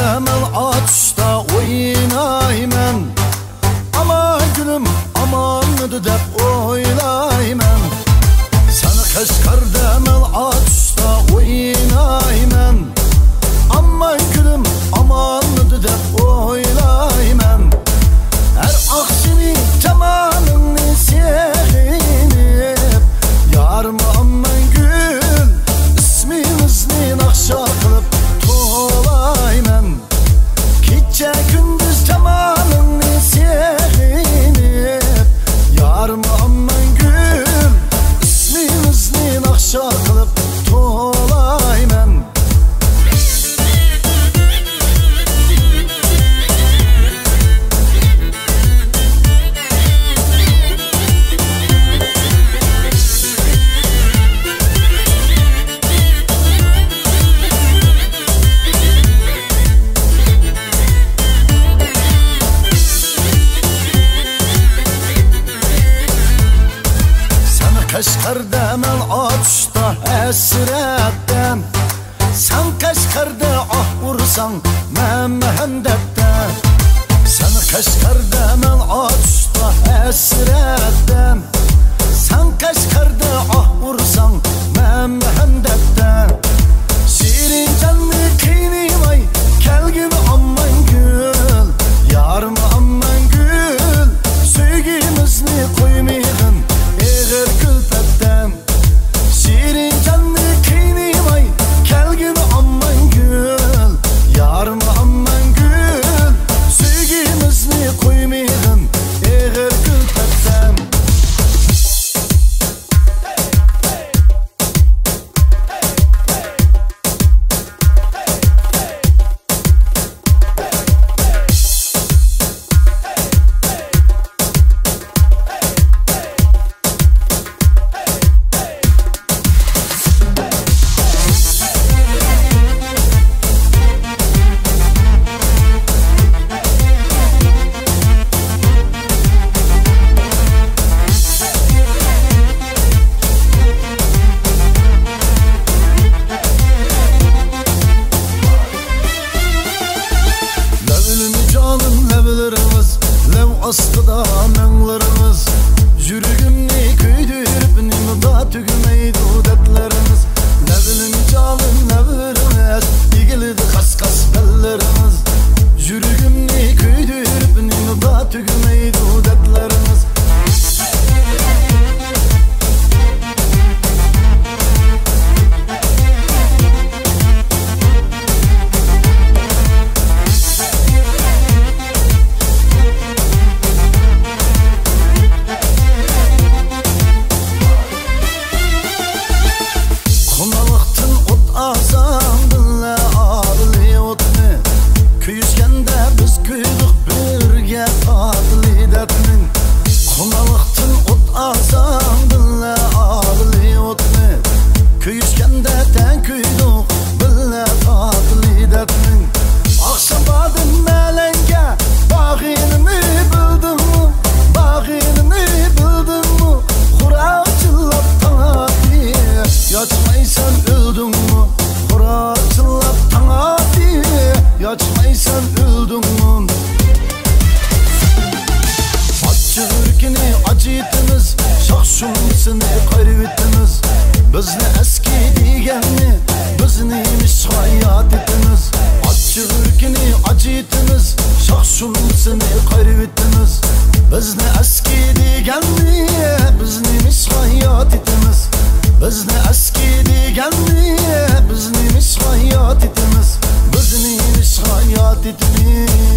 demel atışta oynayman. Aman gülüm aman dep oylayman. Seni Kaşgar demel atışta oynayman. Aman gülüm aman dep oylayman. Her aksini tamamını sevinip yarım aman gül ismimizni nakşa kılıp tolayman. Gece gündüz tamamını sevinip yarım aman gül ismimizni nakşa kılıp tolayman. Kaşgar demel atışta esretten. Sen Kaşgar'da ah vursan men mehendetten. Sen Kaşgar demel atışta esretten. Sen Kaşgar'da ah vursan men mehendetten. Şirin canlı kıynımay kelgin amman gül. Yarım amman gül söygimizni koymayın eğer külfetten. Şirin canlı kıynımay kelgin amman gül. Yarım amman gül söygimizni koymayın eğer külfetten. Astıda menlarımız yürügümni köydürüp nimda tügümeydi dertlerimiz. Ne bilin canım ne bilmez İgildi kas kas bellerimiz. Yürügümni köydürüp nimda tügümeydi dertlerimiz. Yaçmaysan öldün mü? Kuratılap tana diye. Yaçmaysan öldün mü? Acı ürkini acıttınız, şahşumsını kaybettiniz. Bizni eski digenni, bizniymiş hayat ettiniz. Acı ürkini acıttınız, şahşumsını kaybettiniz. Bizni eski digenni, bizniymiş hayat ettiniz. Bizni eski digenni, bizniymiş hayat ettiniz. Bizniymiş hayat ettiniz.